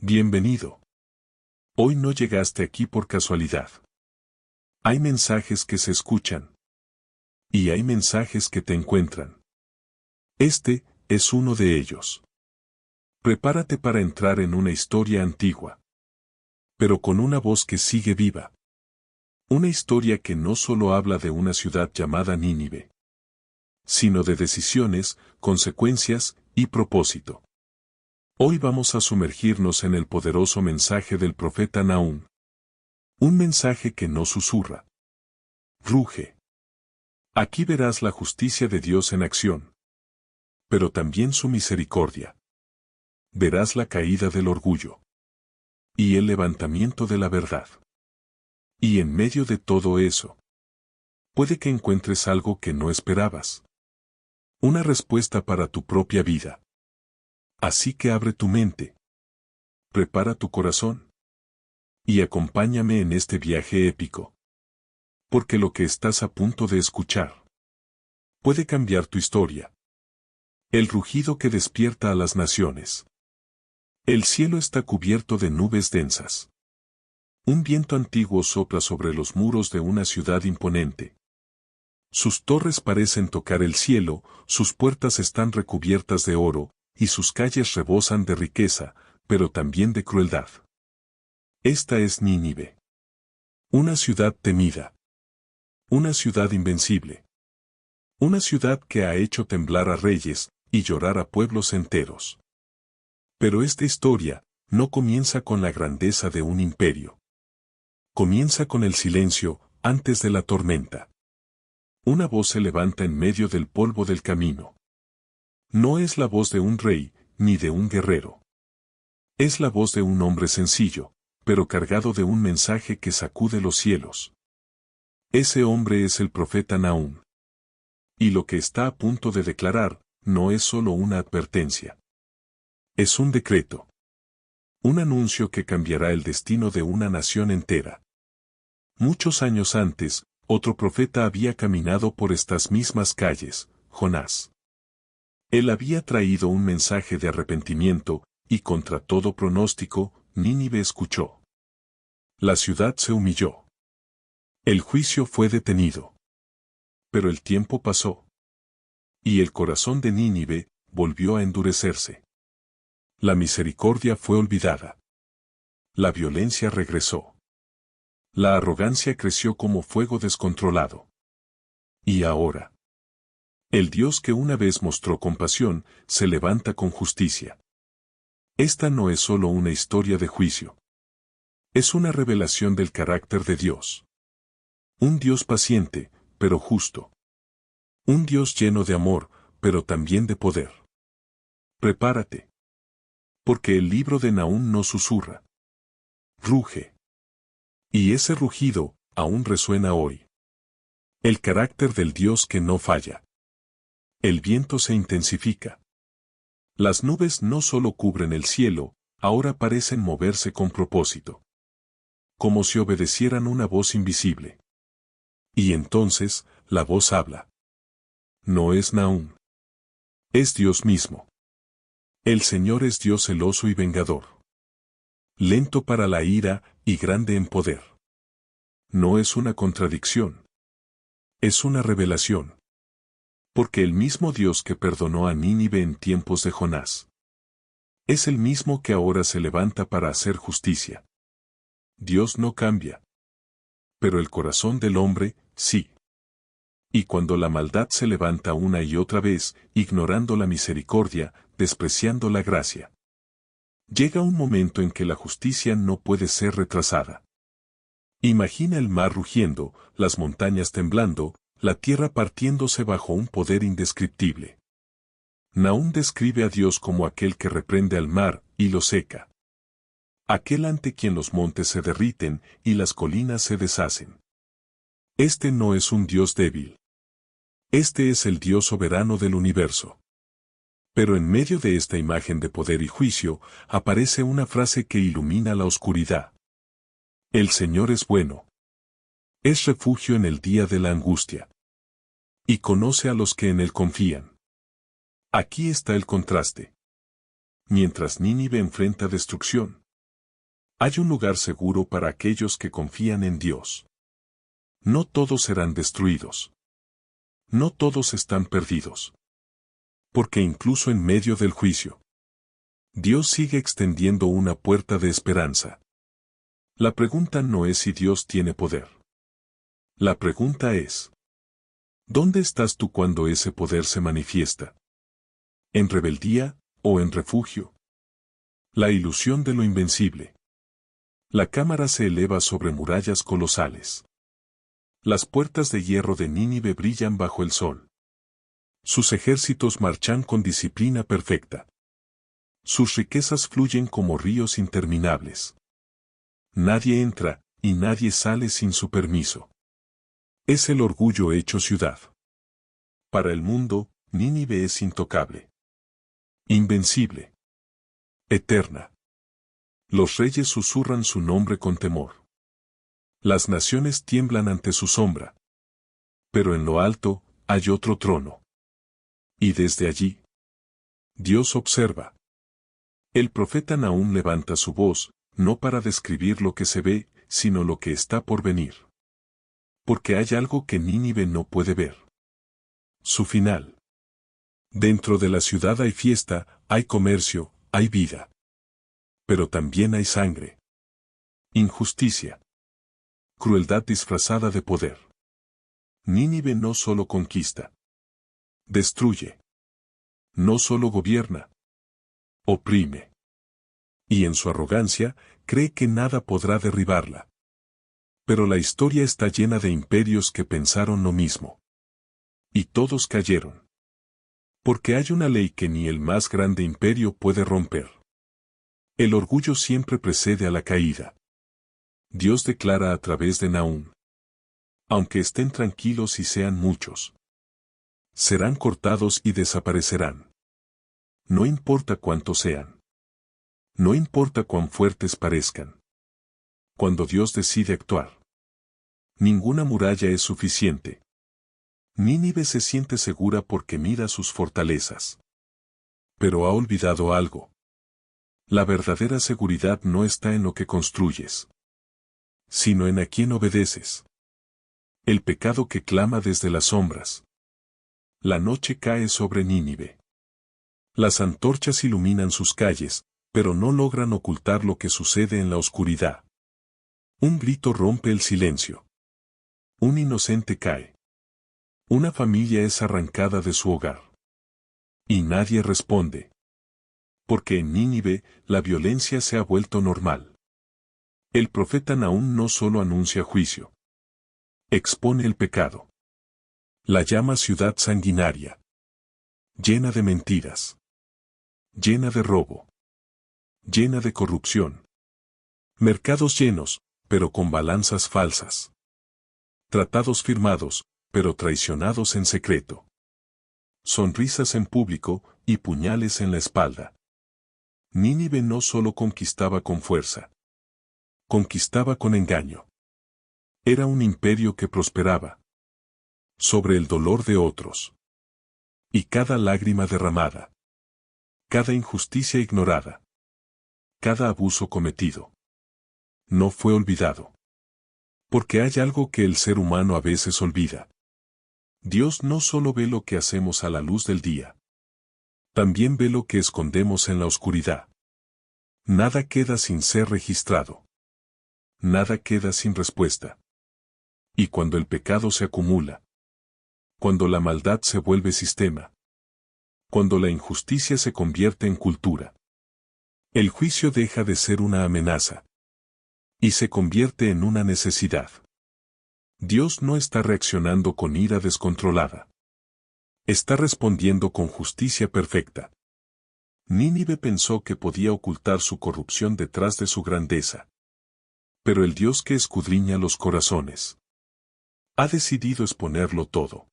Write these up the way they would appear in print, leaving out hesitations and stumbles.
Bienvenido. Hoy no llegaste aquí por casualidad. Hay mensajes que se escuchan. Y hay mensajes que te encuentran. Este es uno de ellos. Prepárate para entrar en una historia antigua. Pero con una voz que sigue viva. Una historia que no solo habla de una ciudad llamada Nínive, sino de decisiones, consecuencias y propósito. Hoy vamos a sumergirnos en el poderoso mensaje del profeta Nahum. Un mensaje que no susurra. Ruge. Aquí verás la justicia de Dios en acción. Pero también su misericordia. Verás la caída del orgullo. Y el levantamiento de la verdad. Y en medio de todo eso, puede que encuentres algo que no esperabas. Una respuesta para tu propia vida. Así que abre tu mente. Prepara tu corazón. Y acompáñame en este viaje épico. Porque lo que estás a punto de escuchar puede cambiar tu historia. El rugido que despierta a las naciones. El cielo está cubierto de nubes densas. Un viento antiguo sopla sobre los muros de una ciudad imponente. Sus torres parecen tocar el cielo, sus puertas están recubiertas de oro, y sus calles rebosan de riqueza, pero también de crueldad. Esta es Nínive. Una ciudad temida. Una ciudad invencible. Una ciudad que ha hecho temblar a reyes, y llorar a pueblos enteros. Pero esta historia no comienza con la grandeza de un imperio. Comienza con el silencio, antes de la tormenta. Una voz se levanta en medio del polvo del camino. No es la voz de un rey, ni de un guerrero. Es la voz de un hombre sencillo, pero cargado de un mensaje que sacude los cielos. Ese hombre es el profeta Nahum. Y lo que está a punto de declarar, no es solo una advertencia. Es un decreto. Un anuncio que cambiará el destino de una nación entera. Muchos años antes, otro profeta había caminado por estas mismas calles, Jonás. Él había traído un mensaje de arrepentimiento, y contra todo pronóstico, Nínive escuchó. La ciudad se humilló. El juicio fue detenido. Pero el tiempo pasó. Y el corazón de Nínive volvió a endurecerse. La misericordia fue olvidada. La violencia regresó. La arrogancia creció como fuego descontrolado. Y ahora, el Dios que una vez mostró compasión, se levanta con justicia. Esta no es solo una historia de juicio. Es una revelación del carácter de Dios. Un Dios paciente, pero justo. Un Dios lleno de amor, pero también de poder. Prepárate. Porque el libro de Nahum no susurra. Ruge. Y ese rugido, aún resuena hoy. El carácter del Dios que no falla. El viento se intensifica. Las nubes no solo cubren el cielo, ahora parecen moverse con propósito. Como si obedecieran una voz invisible. Y entonces, la voz habla. No es Nahum. Es Dios mismo. El Señor es Dios celoso y vengador. Lento para la ira, y grande en poder. No es una contradicción. Es una revelación. Porque el mismo Dios que perdonó a Nínive en tiempos de Jonás, es el mismo que ahora se levanta para hacer justicia. Dios no cambia. Pero el corazón del hombre, sí. Y cuando la maldad se levanta una y otra vez, ignorando la misericordia, despreciando la gracia, llega un momento en que la justicia no puede ser retrasada. Imagina el mar rugiendo, las montañas temblando, la tierra partiéndose bajo un poder indescriptible. Nahum describe a Dios como aquel que reprende al mar, y lo seca. Aquel ante quien los montes se derriten, y las colinas se deshacen. Este no es un Dios débil. Este es el Dios soberano del universo. Pero en medio de esta imagen de poder y juicio, aparece una frase que ilumina la oscuridad. El Señor es bueno. Es refugio en el día de la angustia. Y conoce a los que en Él confían. Aquí está el contraste. Mientras Nínive enfrenta destrucción, Hay un lugar seguro para aquellos que confían en Dios. No todos serán destruidos. No todos están perdidos. Porque incluso en medio del juicio, Dios sigue extendiendo una puerta de esperanza. La pregunta no es si Dios tiene poder. La pregunta es, ¿dónde estás tú cuando ese poder se manifiesta? ¿En rebeldía o en refugio? La ilusión de lo invencible. La cámara se eleva sobre murallas colosales. Las puertas de hierro de Nínive brillan bajo el sol. Sus ejércitos marchan con disciplina perfecta. Sus riquezas fluyen como ríos interminables. Nadie entra y nadie sale sin su permiso. Es el orgullo hecho ciudad. Para el mundo, Nínive es intocable. Invencible. Eterna. Los reyes susurran su nombre con temor. Las naciones tiemblan ante su sombra. Pero en lo alto, hay otro trono. Y desde allí, Dios observa. El profeta Nahum levanta su voz, no para describir lo que se ve, sino lo que está por venir. Porque hay algo que Nínive no puede ver. Su final. Dentro de la ciudad hay fiesta, hay comercio, hay vida. Pero también hay sangre. Injusticia. Crueldad disfrazada de poder. Nínive no solo conquista. Destruye. No solo gobierna. Oprime. Y en su arrogancia, cree que nada podrá derribarla. Pero la historia está llena de imperios que pensaron lo mismo. Y todos cayeron. Porque hay una ley que ni el más grande imperio puede romper. El orgullo siempre precede a la caída. Dios declara a través de Nahum. Aunque estén tranquilos y sean muchos, serán cortados y desaparecerán. No importa cuántos sean. No importa cuán fuertes parezcan. Cuando Dios decide actuar, ninguna muralla es suficiente. Nínive se siente segura porque mira sus fortalezas. Pero ha olvidado algo. La verdadera seguridad no está en lo que construyes, sino en a quien obedeces. El pecado que clama desde las sombras. La noche cae sobre Nínive. Las antorchas iluminan sus calles, pero no logran ocultar lo que sucede en la oscuridad. Un grito rompe el silencio. Un inocente cae. Una familia es arrancada de su hogar. Y nadie responde. Porque en Nínive, la violencia se ha vuelto normal. El profeta Nahum no solo anuncia juicio. Expone el pecado. La llama ciudad sanguinaria. Llena de mentiras. Llena de robo. Llena de corrupción. Mercados llenos, pero con balanzas falsas. Tratados firmados, pero traicionados en secreto. Sonrisas en público y puñales en la espalda. Nínive no solo conquistaba con fuerza. Conquistaba con engaño. Era un imperio que prosperaba sobre el dolor de otros. Y cada lágrima derramada. Cada injusticia ignorada. Cada abuso cometido. No fue olvidado. Porque hay algo que el ser humano a veces olvida. Dios no solo ve lo que hacemos a la luz del día. También ve lo que escondemos en la oscuridad. Nada queda sin ser registrado. Nada queda sin respuesta. Y cuando el pecado se acumula, cuando la maldad se vuelve sistema, cuando la injusticia se convierte en cultura, el juicio deja de ser una amenaza y se convierte en una necesidad. Dios no está reaccionando con ira descontrolada. Está respondiendo con justicia perfecta. Nínive pensó que podía ocultar su corrupción detrás de su grandeza. Pero el Dios que escudriña los corazones ha decidido exponerlo todo.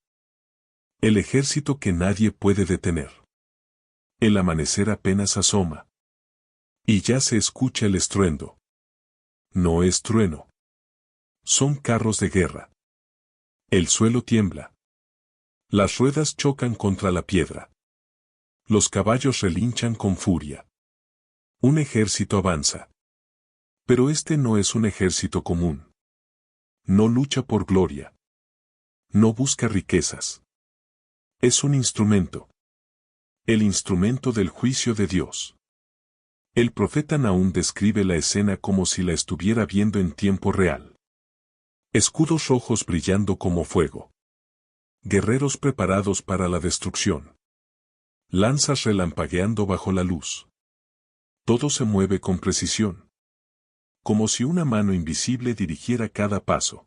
El ejército que nadie puede detener. El amanecer apenas asoma. Y ya se escucha el estruendo. No es trueno. Son carros de guerra. El suelo tiembla. Las ruedas chocan contra la piedra. Los caballos relinchan con furia. Un ejército avanza. Pero este no es un ejército común. No lucha por gloria. No busca riquezas. Es un instrumento. El instrumento del juicio de Dios. El profeta Nahum describe la escena como si la estuviera viendo en tiempo real. Escudos rojos brillando como fuego. Guerreros preparados para la destrucción. Lanzas relampagueando bajo la luz. Todo se mueve con precisión. Como si una mano invisible dirigiera cada paso.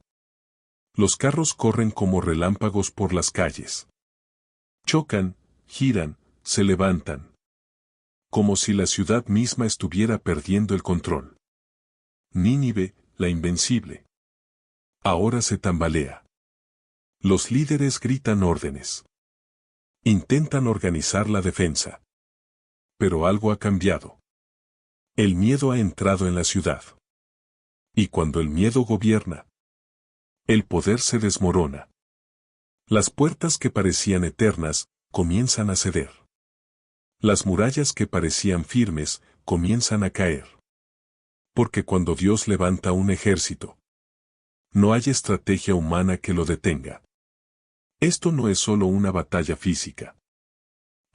Los carros corren como relámpagos por las calles. Chocan, giran, se levantan. Como si la ciudad misma estuviera perdiendo el control. Nínive, la invencible. Ahora se tambalea. Los líderes gritan órdenes. Intentan organizar la defensa. Pero algo ha cambiado. El miedo ha entrado en la ciudad. Y cuando el miedo gobierna, el poder se desmorona. Las puertas que parecían eternas, comienzan a ceder. Las murallas que parecían firmes, comienzan a caer. Porque cuando Dios levanta un ejército, no hay estrategia humana que lo detenga. Esto no es solo una batalla física.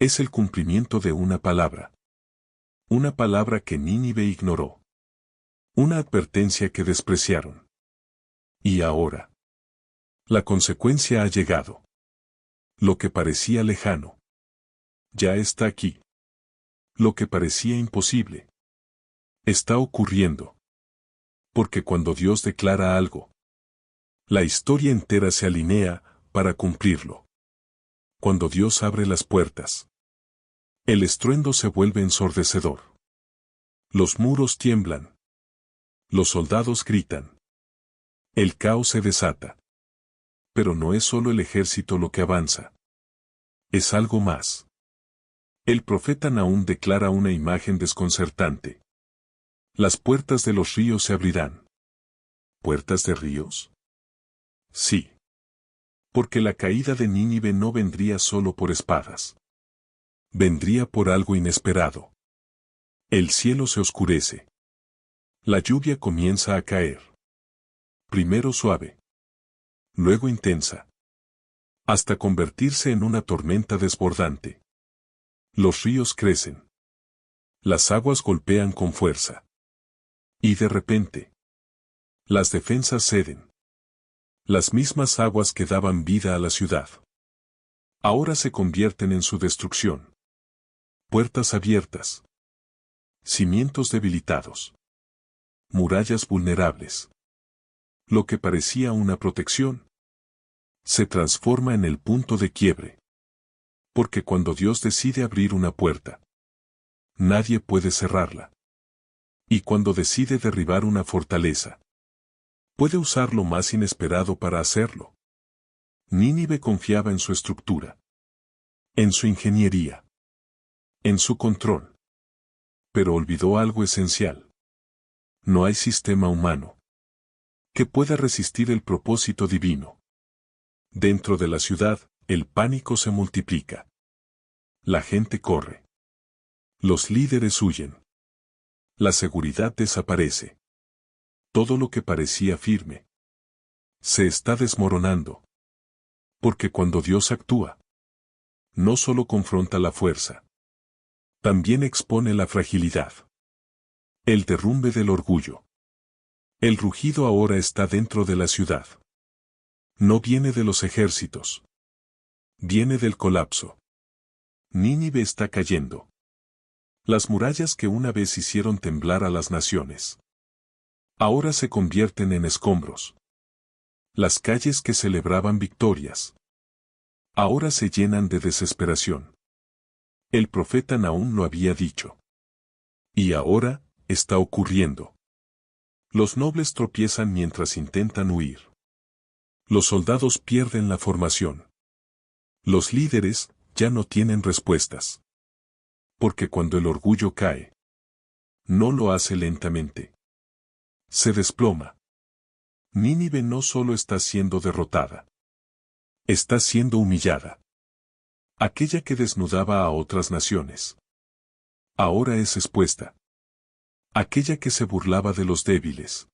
Es el cumplimiento de una palabra. Una palabra que Nínive ignoró. Una advertencia que despreciaron. Y ahora, la consecuencia ha llegado. Lo que parecía lejano, ya está aquí. Lo que parecía imposible, está ocurriendo. Porque cuando Dios declara algo, la historia entera se alinea para cumplirlo. Cuando Dios abre las puertas, el estruendo se vuelve ensordecedor. Los muros tiemblan. Los soldados gritan. El caos se desata. Pero no es solo el ejército lo que avanza. Es algo más. El profeta Nahum declara una imagen desconcertante. Las puertas de los ríos se abrirán. ¿Puertas de ríos? Sí. Porque la caída de Nínive no vendría solo por espadas. Vendría por algo inesperado. El cielo se oscurece. La lluvia comienza a caer. Primero suave. Luego intensa. Hasta convertirse en una tormenta desbordante. Los ríos crecen. Las aguas golpean con fuerza. Y de repente, las defensas ceden. Las mismas aguas que daban vida a la ciudad, ahora se convierten en su destrucción. Puertas abiertas. Cimientos debilitados. Murallas vulnerables. Lo que parecía una protección, se transforma en el punto de quiebre. Porque cuando Dios decide abrir una puerta, nadie puede cerrarla. Y cuando decide derribar una fortaleza, puede usar lo más inesperado para hacerlo. Nínive confiaba en su estructura, en su ingeniería, en su control. Pero olvidó algo esencial. No hay sistema humano que pueda resistir el propósito divino. Dentro de la ciudad, el pánico se multiplica. La gente corre. Los líderes huyen. La seguridad desaparece. Todo lo que parecía firme se está desmoronando. Porque cuando Dios actúa, no solo confronta la fuerza, también expone la fragilidad. El derrumbe del orgullo. El rugido ahora está dentro de la ciudad. No viene de los ejércitos. Viene del colapso. Nínive está cayendo. Las murallas que una vez hicieron temblar a las naciones, ahora se convierten en escombros. Las calles que celebraban victorias, ahora se llenan de desesperación. El profeta Nahum lo había dicho. Y ahora, está ocurriendo. Los nobles tropiezan mientras intentan huir. Los soldados pierden la formación. Los líderes ya no tienen respuestas. Porque cuando el orgullo cae, no lo hace lentamente. Se desploma. Nínive no solo está siendo derrotada. Está siendo humillada. Aquella que desnudaba a otras naciones, ahora es expuesta. aquella que se burlaba de los débiles.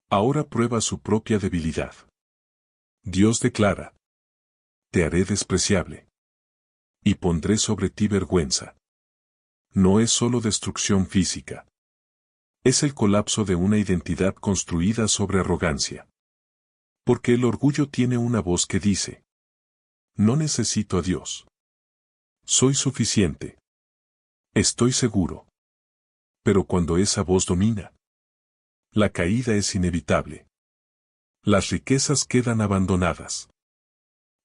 Ahora prueba su propia debilidad. Dios declara: te haré despreciable. Y pondré sobre ti vergüenza. No es solo destrucción física. Es el colapso de una identidad construida sobre arrogancia. Porque el orgullo tiene una voz que dice: no necesito a Dios. Soy suficiente. Estoy seguro. Pero cuando esa voz domina, la caída es inevitable. Las riquezas quedan abandonadas.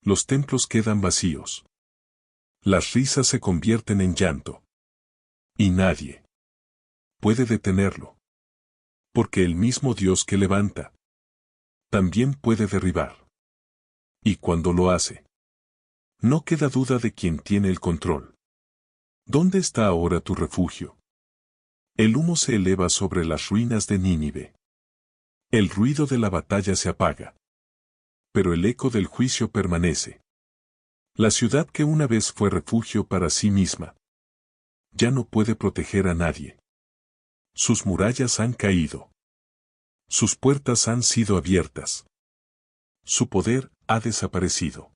Los templos quedan vacíos. Las risas se convierten en llanto. Y nadie puede detenerlo. Porque el mismo Dios que levanta, también puede derribar. Y cuando lo hace, no queda duda de quién tiene el control. ¿Dónde está ahora tu refugio? El humo se eleva sobre las ruinas de Nínive. El ruido de la batalla se apaga. Pero el eco del juicio permanece. La ciudad que una vez fue refugio para sí misma, ya no puede proteger a nadie. Sus murallas han caído. Sus puertas han sido abiertas. Su poder ha desaparecido.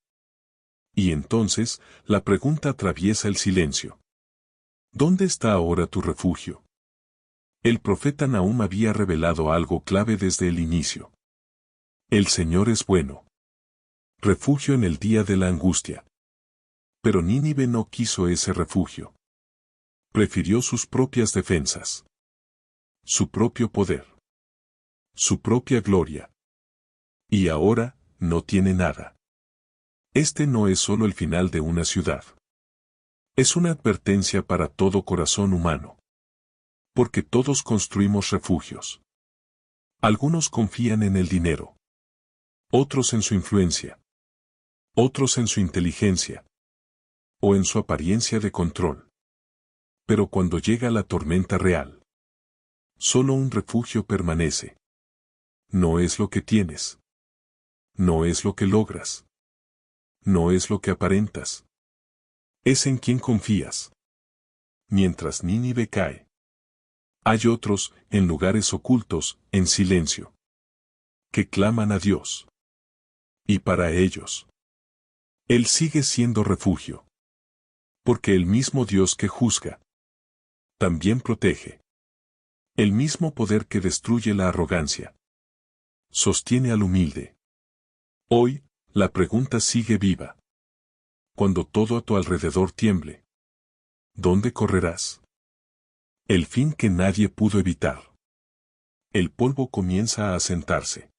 Y entonces, la pregunta atraviesa el silencio. ¿Dónde está ahora tu refugio? El profeta Nahum había revelado algo clave desde el inicio. El Señor es bueno. Refugio en el día de la angustia. Pero Nínive no quiso ese refugio. Prefirió sus propias defensas. Su propio poder. Su propia gloria. Y ahora, no tiene nada. Este no es solo el final de una ciudad. Es una advertencia para todo corazón humano. Porque todos construimos refugios. Algunos confían en el dinero. Otros en su influencia. Otros en su inteligencia. O en su apariencia de control. Pero cuando llega la tormenta real, solo un refugio permanece. No es lo que tienes. No es lo que logras. No es lo que aparentas. Es en quien confías. Mientras Nínive cae, hay otros, en lugares ocultos, en silencio, que claman a Dios. Y para ellos, Él sigue siendo refugio. Porque el mismo Dios que juzga, también protege. El mismo poder que destruye la arrogancia, sostiene al humilde. Hoy, la pregunta sigue viva. Cuando todo a tu alrededor tiemble, ¿dónde correrás? El fin que nadie pudo evitar. El polvo comienza a asentarse.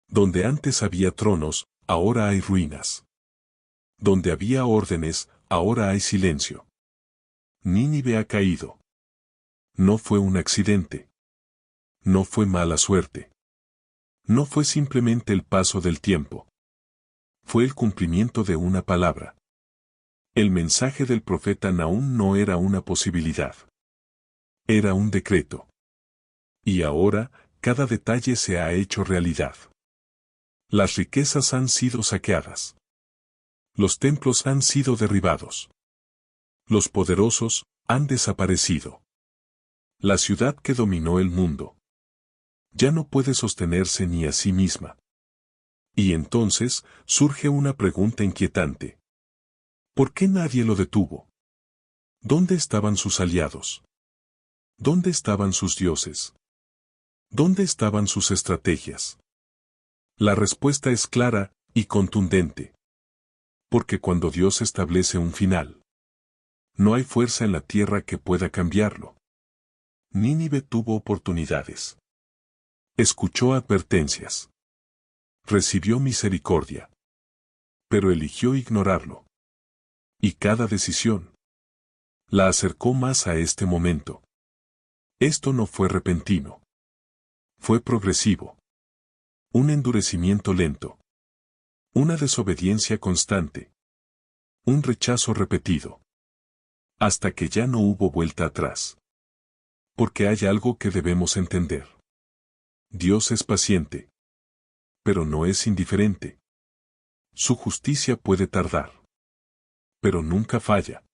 Donde antes había tronos, ahora hay ruinas. Donde había órdenes, ahora hay silencio. Nínive ha caído. No fue un accidente. No fue mala suerte. No fue simplemente el paso del tiempo. Fue el cumplimiento de una palabra. El mensaje del profeta Nahum no era una posibilidad. Era un decreto. Y ahora, cada detalle se ha hecho realidad. Las riquezas han sido saqueadas. Los templos han sido derribados. Los poderosos han desaparecido. La ciudad que dominó el mundo ya no puede sostenerse ni a sí misma. Y entonces surge una pregunta inquietante. ¿Por qué nadie lo detuvo? ¿Dónde estaban sus aliados? ¿Dónde estaban sus dioses? ¿Dónde estaban sus estrategias? La respuesta es clara y contundente. Porque cuando Dios establece un final, no hay fuerza en la tierra que pueda cambiarlo. Nínive tuvo oportunidades. Escuchó advertencias. Recibió misericordia. Pero eligió ignorarlo. Y cada decisión la acercó más a este momento. Esto no fue repentino. Fue progresivo. Un endurecimiento lento. Una desobediencia constante. Un rechazo repetido. Hasta que ya no hubo vuelta atrás. Porque hay algo que debemos entender. Dios es paciente. Pero no es indiferente. Su justicia puede tardar. Pero nunca falla.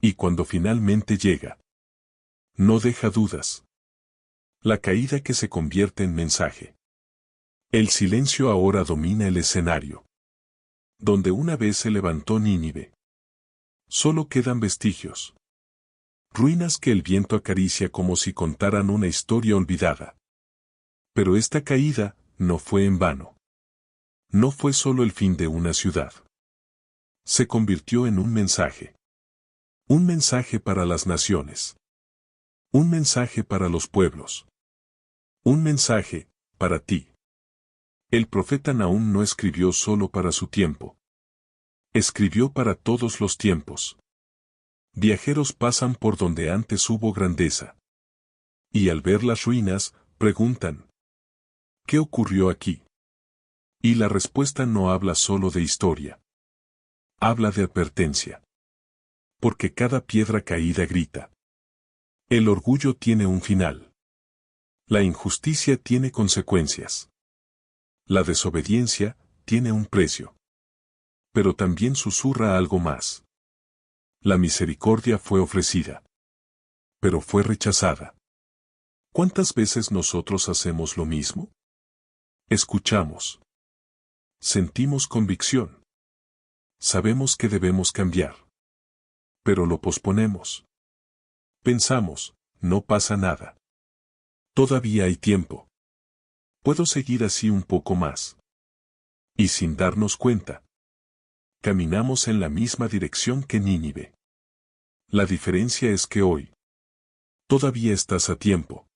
Y cuando finalmente llega, No deja dudas. La caída que se convierte en mensaje. El silencio ahora domina el escenario. Donde una vez se levantó Nínive. Solo quedan vestigios. Ruinas que el viento acaricia como si contaran una historia olvidada. Pero esta caída no fue en vano. No fue solo el fin de una ciudad. Se convirtió en un mensaje. Un mensaje para las naciones. Un mensaje para los pueblos. Un mensaje para ti. El profeta Nahum no escribió solo para su tiempo. Escribió para todos los tiempos. Viajeros pasan por donde antes hubo grandeza. Y al ver las ruinas, preguntan: ¿qué ocurrió aquí? Y la respuesta no habla solo de historia. Habla de advertencia. Porque cada piedra caída grita. El orgullo tiene un final. La injusticia tiene consecuencias. La desobediencia tiene un precio. Pero también susurra algo más. La misericordia fue ofrecida. Pero fue rechazada. ¿Cuántas veces nosotros hacemos lo mismo? Escuchamos. Sentimos convicción. Sabemos que debemos cambiar. Pero lo posponemos. Pensamos, no pasa nada. Todavía hay tiempo. Puedo seguir así un poco más. Y sin darnos cuenta, caminamos en la misma dirección que Nínive. La diferencia es que hoy todavía estás a tiempo.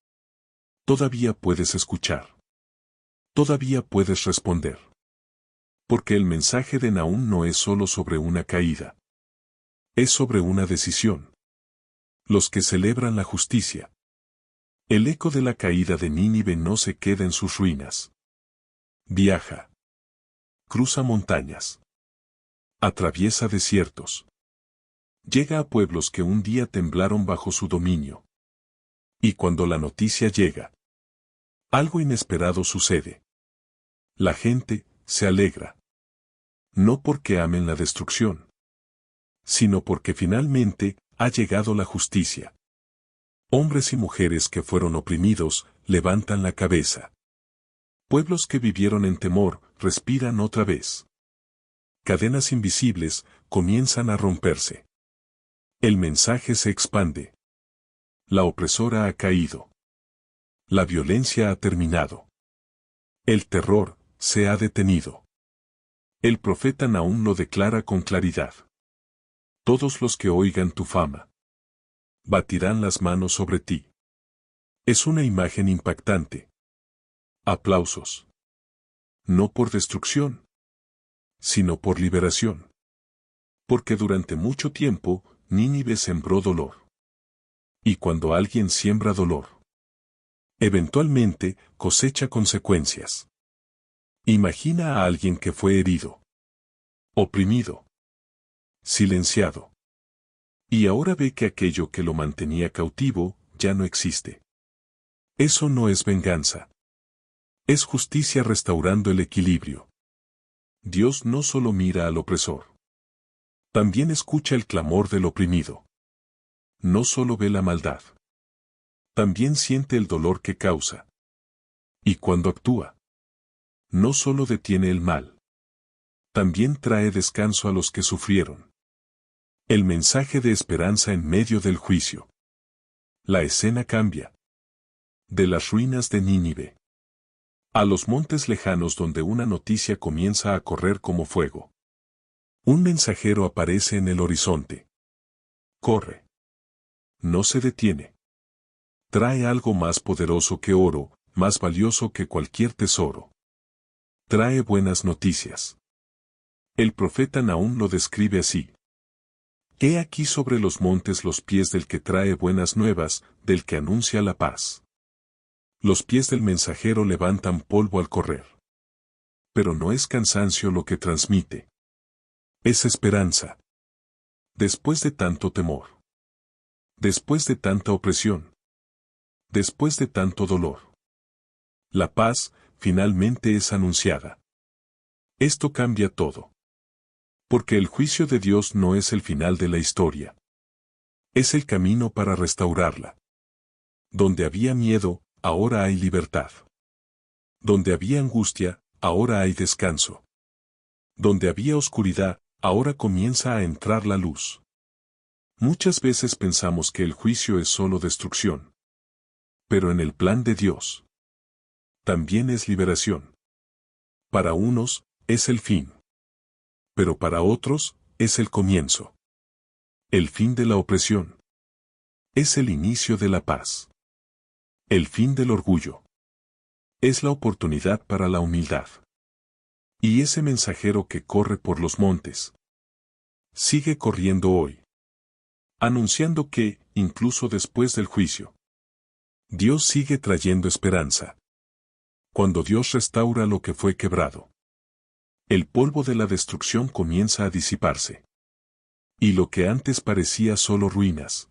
Todavía puedes escuchar. Todavía puedes responder. Porque el mensaje de Nahum no es solo sobre una caída. Es sobre una decisión. Los que celebran la justicia. El eco de la caída de Nínive no se queda en sus ruinas. Viaja. Cruza montañas. Atraviesa desiertos. Llega a pueblos que un día temblaron bajo su dominio. Y cuando la noticia llega, algo inesperado sucede. La gente se alegra. No porque amen la destrucción, sino porque finalmente ha llegado la justicia. Hombres y mujeres que fueron oprimidos levantan la cabeza. Pueblos que vivieron en temor respiran otra vez. Cadenas invisibles comienzan a romperse. El mensaje se expande. La opresora ha caído. La violencia ha terminado. El terror se ha detenido. El profeta Nahum lo declara con claridad. Todos los que oigan tu fama batirán las manos sobre ti. Es una imagen impactante. Aplausos. No por destrucción, sino por liberación. Porque durante mucho tiempo, Nínive sembró dolor. Y cuando alguien siembra dolor, eventualmente cosecha consecuencias. Imagina a alguien que fue herido, oprimido, silenciado. Y ahora ve que aquello que lo mantenía cautivo ya no existe. Eso no es venganza. Es justicia restaurando el equilibrio. Dios no solo mira al opresor. También escucha el clamor del oprimido. No solo ve la maldad. También siente el dolor que causa. Y cuando actúa, no solo detiene el mal. También trae descanso a los que sufrieron. El mensaje de esperanza en medio del juicio. La escena cambia. De las ruinas de Nínive a los montes lejanos donde una noticia comienza a correr como fuego. Un mensajero aparece en el horizonte. Corre. No se detiene. Trae algo más poderoso que oro, más valioso que cualquier tesoro. Trae buenas noticias. El profeta Nahum lo describe así. He aquí sobre los montes los pies del que trae buenas nuevas, del que anuncia la paz. Los pies del mensajero levantan polvo al correr. Pero no es cansancio lo que transmite. Es esperanza. Después de tanto temor. Después de tanta opresión. Después de tanto dolor. La paz, finalmente es anunciada. Esto cambia todo. Porque el juicio de Dios no es el final de la historia. Es el camino para restaurarla. Donde había miedo, ahora hay libertad. Donde había angustia, ahora hay descanso. Donde había oscuridad, ahora comienza a entrar la luz. Muchas veces pensamos que el juicio es solo destrucción. Pero en el plan de Dios, también es liberación. Para unos, es el fin. Pero para otros, es el comienzo. El fin de la opresión. Es el inicio de la paz. El fin del orgullo. Es la oportunidad para la humildad. Y ese mensajero que corre por los montes, sigue corriendo hoy, anunciando que, incluso después del juicio, Dios sigue trayendo esperanza. Cuando Dios restaura lo que fue quebrado, el polvo de la destrucción comienza a disiparse. Y lo que antes parecía solo ruinas,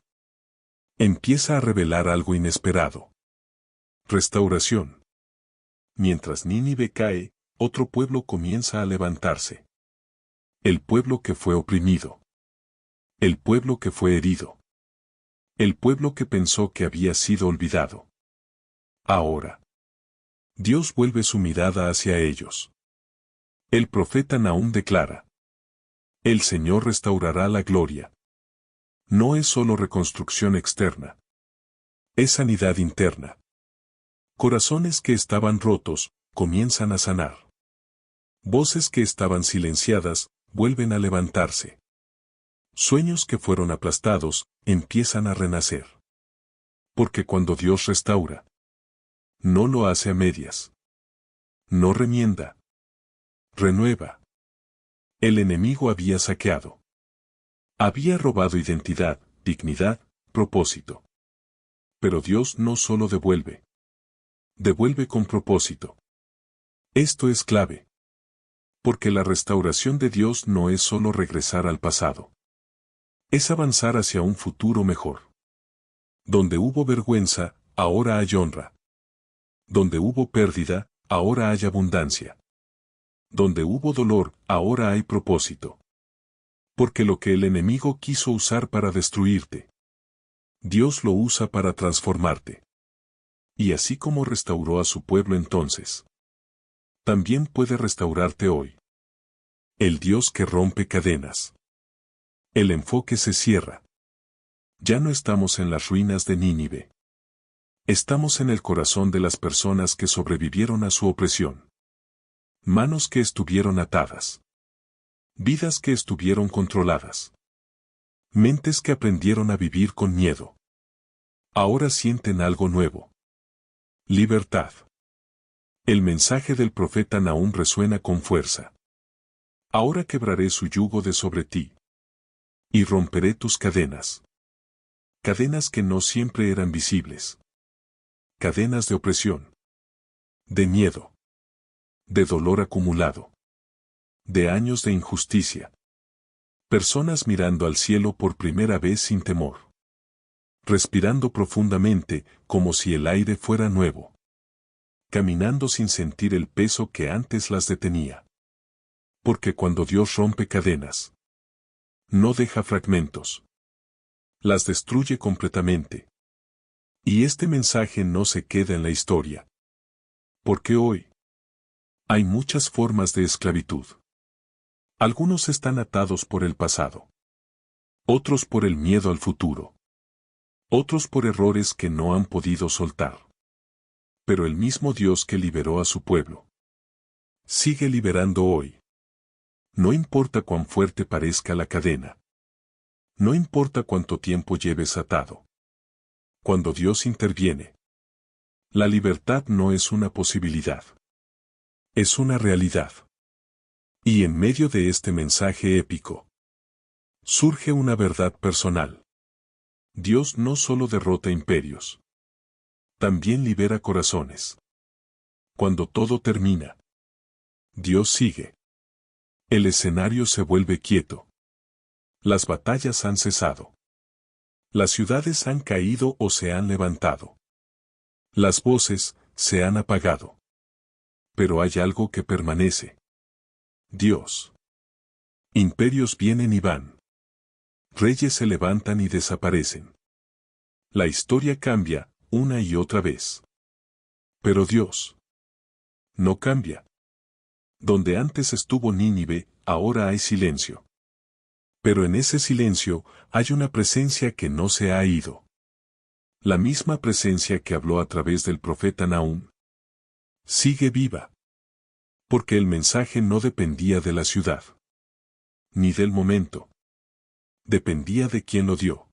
empieza a revelar algo inesperado. Restauración. Mientras Nínive cae, otro pueblo comienza a levantarse. El pueblo que fue oprimido. El pueblo que fue herido. El pueblo que pensó que había sido olvidado. Ahora, Dios vuelve su mirada hacia ellos. El profeta Nahum declara: el Señor restaurará la gloria. No es solo reconstrucción externa. Es sanidad interna. Corazones que estaban rotos, comienzan a sanar. Voces que estaban silenciadas, vuelven a levantarse. Sueños que fueron aplastados, empiezan a renacer. Porque cuando Dios restaura, no lo hace a medias. No remienda. Renueva. El enemigo había saqueado. Había robado identidad, dignidad, propósito. Pero Dios no solo devuelve. Devuelve con propósito. Esto es clave. Porque la restauración de Dios no es solo regresar al pasado. Es avanzar hacia un futuro mejor. Donde hubo vergüenza, ahora hay honra. Donde hubo pérdida, ahora hay abundancia. Donde hubo dolor, ahora hay propósito. Porque lo que el enemigo quiso usar para destruirte, Dios lo usa para transformarte. Y así como restauró a su pueblo entonces, también puede restaurarte hoy. El Dios que rompe cadenas. El enfoque se cierra. Ya no estamos en las ruinas de Nínive. Estamos en el corazón de las personas que sobrevivieron a su opresión. Manos que estuvieron atadas. Vidas que estuvieron controladas. Mentes que aprendieron a vivir con miedo. Ahora sienten algo nuevo. Libertad. El mensaje del profeta Nahum resuena con fuerza. Ahora quebraré su yugo de sobre ti. Y romperé tus cadenas. Cadenas que no siempre eran visibles. Cadenas de opresión. De miedo. De dolor acumulado. De años de injusticia. Personas mirando al cielo por primera vez sin temor. Respirando profundamente, como si el aire fuera nuevo. Caminando sin sentir el peso que antes las detenía. Porque cuando Dios rompe cadenas, no deja fragmentos. Las destruye completamente. Y este mensaje no se queda en la historia. Porque hoy hay muchas formas de esclavitud. Algunos están atados por el pasado. Otros por el miedo al futuro. Otros por errores que no han podido soltar. Pero el mismo Dios que liberó a su pueblo sigue liberando hoy. No importa cuán fuerte parezca la cadena. No importa cuánto tiempo lleves atado. Cuando Dios interviene, la libertad no es una posibilidad. Es una realidad. Y en medio de este mensaje épico, surge una verdad personal. Dios no solo derrota imperios, también libera corazones. Cuando todo termina, Dios sigue. El escenario se vuelve quieto. Las batallas han cesado. Las ciudades han caído o se han levantado. Las voces se han apagado. Pero hay algo que permanece. Dios. Imperios vienen y van. Reyes se levantan y desaparecen. La historia cambia, una y otra vez. Pero Dios no cambia. Donde antes estuvo Nínive, ahora hay silencio. Pero en ese silencio hay una presencia que no se ha ido. La misma presencia que habló a través del profeta Nahum. Sigue viva. Porque el mensaje no dependía de la ciudad. Ni del momento. Dependía de quien lo dio.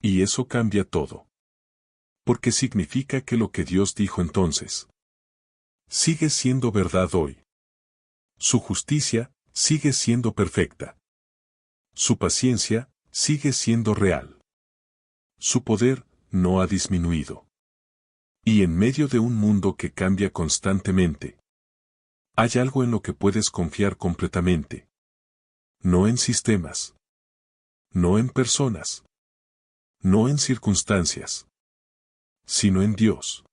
Y eso cambia todo. Porque significa que lo que Dios dijo entonces sigue siendo verdad hoy. Su justicia sigue siendo perfecta. Su paciencia sigue siendo real. Su poder no ha disminuido. Y en medio de un mundo que cambia constantemente, hay algo en lo que puedes confiar completamente. No en sistemas. No en personas. No en circunstancias. Sino en Dios.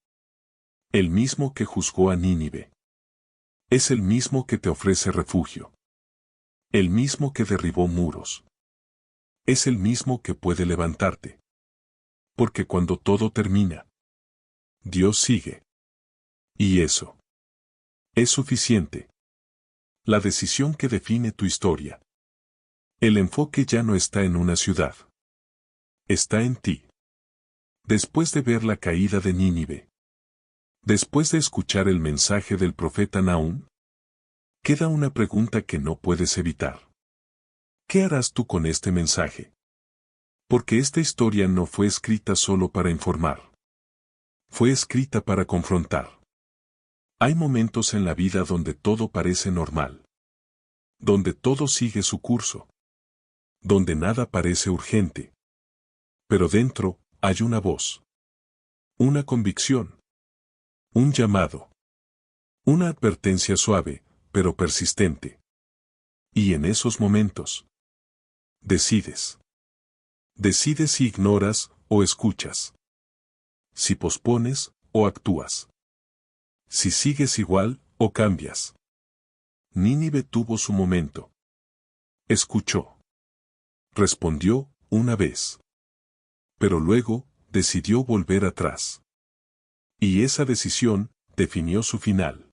El mismo que juzgó a Nínive. Es el mismo que te ofrece refugio. El mismo que derribó muros. Es el mismo que puede levantarte. Porque cuando todo termina, Dios sigue. Y eso es suficiente. La decisión que define tu historia. El enfoque ya no está en una ciudad. Está en ti. Después de ver la caída de Nínive. Después de escuchar el mensaje del profeta Nahum, queda una pregunta que no puedes evitar. ¿Qué harás tú con este mensaje? Porque esta historia no fue escrita solo para informar. Fue escrita para confrontar. Hay momentos en la vida donde todo parece normal. Donde todo sigue su curso. Donde nada parece urgente. Pero dentro, hay una voz. Una convicción. Un llamado. Una advertencia suave, pero persistente. Y en esos momentos, decides. Decides si ignoras o escuchas. Si pospones o actúas. Si sigues igual o cambias. Nínive tuvo su momento. Escuchó. Respondió una vez. Pero luego, decidió volver atrás. Y esa decisión definió su final.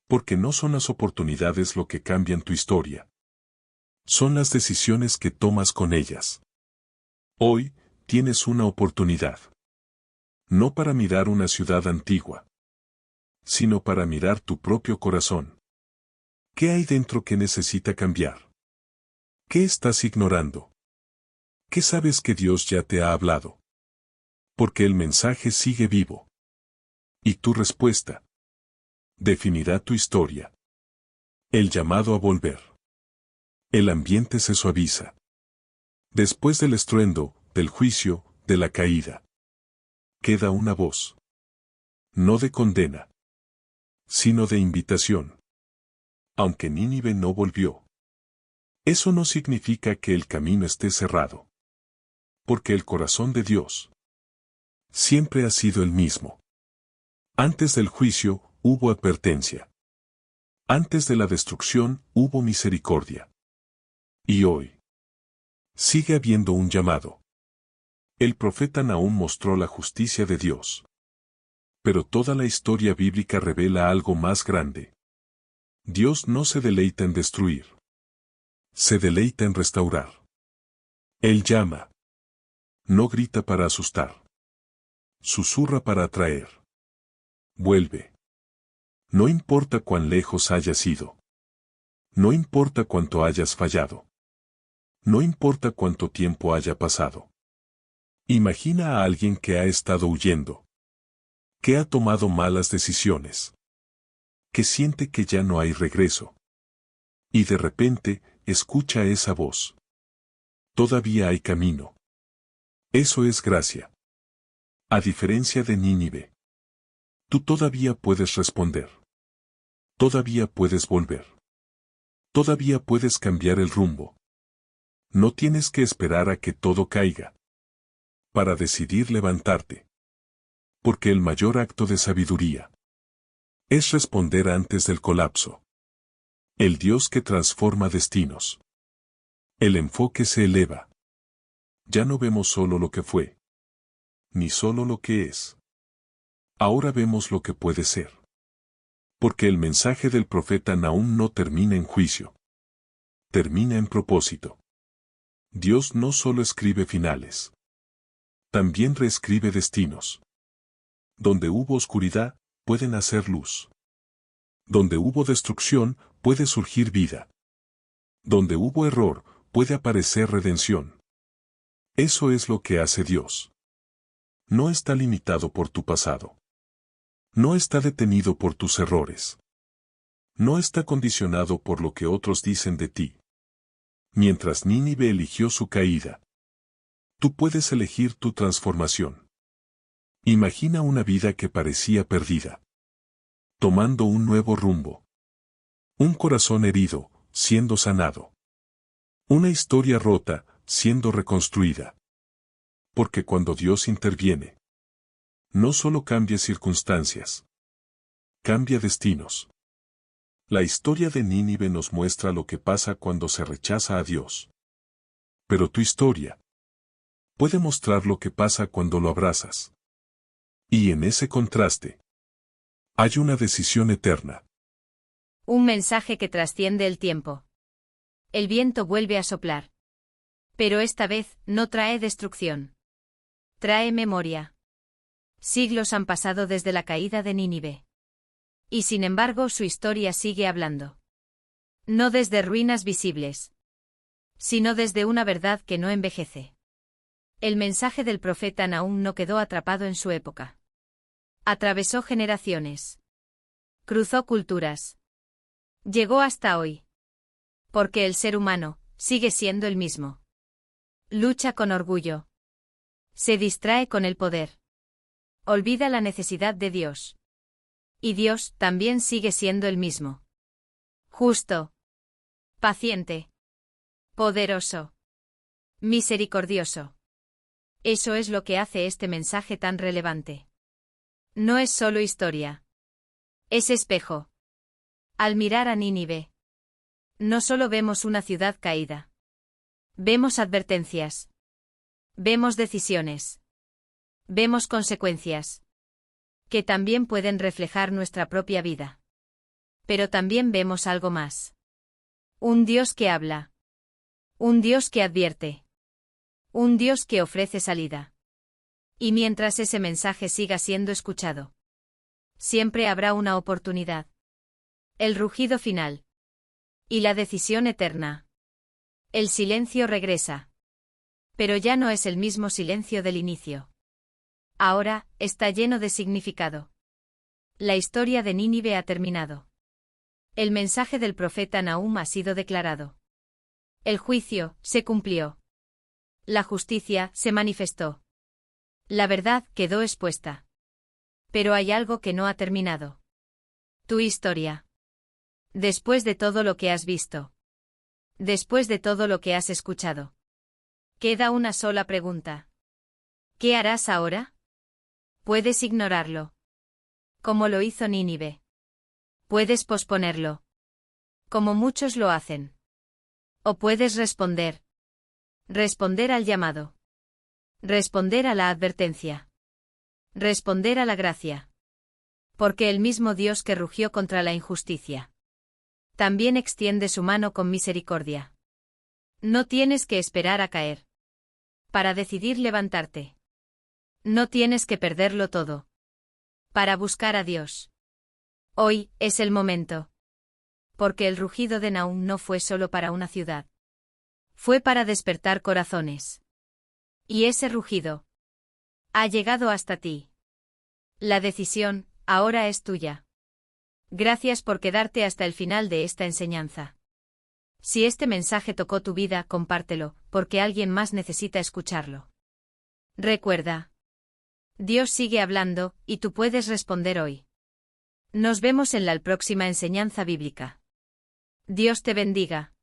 Porque no son las oportunidades lo que cambian tu historia. Son las decisiones que tomas con ellas. Hoy, tienes una oportunidad. No para mirar una ciudad antigua, sino para mirar tu propio corazón. ¿Qué hay dentro que necesita cambiar? ¿Qué estás ignorando? ¿Qué sabes que Dios ya te ha hablado? Porque el mensaje sigue vivo. Y tu respuesta definirá tu historia. El llamado a volver. El ambiente se suaviza. Después del estruendo, del juicio, de la caída, queda una voz. No de condena, sino de invitación. Aunque Nínive no volvió. Eso no significa que el camino esté cerrado. Porque el corazón de Dios siempre ha sido el mismo. Antes del juicio, hubo advertencia. Antes de la destrucción, hubo misericordia. Y hoy, sigue habiendo un llamado. El profeta Nahum mostró la justicia de Dios. Pero toda la historia bíblica revela algo más grande. Dios no se deleita en destruir. Se deleita en restaurar. Él llama. No grita para asustar. Susurra para atraer. Vuelve. No importa cuán lejos hayas ido. No importa cuánto hayas fallado. No importa cuánto tiempo haya pasado. Imagina a alguien que ha estado huyendo. Que ha tomado malas decisiones. Que siente que ya no hay regreso. Y de repente, escucha esa voz. Todavía hay camino. Eso es gracia. A diferencia de Nínive. Tú todavía puedes responder. Todavía puedes volver. Todavía puedes cambiar el rumbo. No tienes que esperar a que todo caiga. Para decidir levantarte. Porque el mayor acto de sabiduría es responder antes del colapso. El Dios que transforma destinos. El enfoque se eleva. Ya no vemos solo lo que fue. ni solo lo que es. Ahora vemos lo que puede ser. Porque el mensaje del profeta Nahum no termina en juicio. Termina en propósito. Dios no solo escribe finales. También reescribe destinos. Donde hubo oscuridad, puede nacer luz. Donde hubo destrucción, puede surgir vida. Donde hubo error, puede aparecer redención. Eso es lo que hace Dios. No está limitado por tu pasado. No está detenido por tus errores. No está condicionado por lo que otros dicen de ti. Mientras Nínive eligió su caída, tú puedes elegir tu transformación. Imagina una vida que parecía perdida, tomando un nuevo rumbo. Un corazón herido, siendo sanado. Una historia rota, siendo reconstruida. Porque cuando Dios interviene, no solo cambia circunstancias, cambia destinos. La historia de Nínive nos muestra lo que pasa cuando se rechaza a Dios. Pero tu historia puede mostrar lo que pasa cuando lo abrazas. Y en ese contraste, hay una decisión eterna. Un mensaje que trasciende el tiempo. El viento vuelve a soplar. Pero esta vez no trae destrucción. Trae memoria. Siglos han pasado desde la caída de Nínive. Y sin embargo su historia sigue hablando. No desde ruinas visibles, sino desde una verdad que no envejece. El mensaje del profeta Nahum no quedó atrapado en su época. Atravesó generaciones. Cruzó culturas. Llegó hasta hoy. Porque el ser humano sigue siendo el mismo. Lucha con orgullo. Se distrae con el poder. Olvida la necesidad de Dios. Y Dios también sigue siendo el mismo. Justo. Paciente. Poderoso. Misericordioso. Eso es lo que hace este mensaje tan relevante. No es solo historia. Es espejo. Al mirar a Nínive, no solo vemos una ciudad caída. Vemos advertencias. Vemos decisiones. Vemos consecuencias. Que también pueden reflejar nuestra propia vida. Pero también vemos algo más. Un Dios que habla. Un Dios que advierte. Un Dios que ofrece salida. Y mientras ese mensaje siga siendo escuchado, siempre habrá una oportunidad. El rugido final. Y la decisión eterna. El silencio regresa. Pero ya no es el mismo silencio del inicio. Ahora, está lleno de significado. La historia de Nínive ha terminado. El mensaje del profeta Nahum ha sido declarado. El juicio se cumplió. La justicia se manifestó. La verdad quedó expuesta. Pero hay algo que no ha terminado. Tu historia. Después de todo lo que has visto. Después de todo lo que has escuchado. Queda una sola pregunta. ¿Qué harás ahora? Puedes ignorarlo. Como lo hizo Nínive. Puedes posponerlo. Como muchos lo hacen. O puedes responder. Responder al llamado. Responder a la advertencia. Responder a la gracia. Porque el mismo Dios que rugió contra la injusticia también extiende su mano con misericordia. No tienes que esperar a caer para decidir levantarte. No tienes que perderlo todo para buscar a Dios. Hoy es el momento. Porque el rugido de Nahum no fue solo para una ciudad. Fue para despertar corazones. Y ese rugido ha llegado hasta ti. La decisión ahora es tuya. Gracias por quedarte hasta el final de esta enseñanza. Si este mensaje tocó tu vida, compártelo, porque alguien más necesita escucharlo. Recuerda. Dios sigue hablando, y tú puedes responder hoy. Nos vemos en la próxima enseñanza bíblica. Dios te bendiga.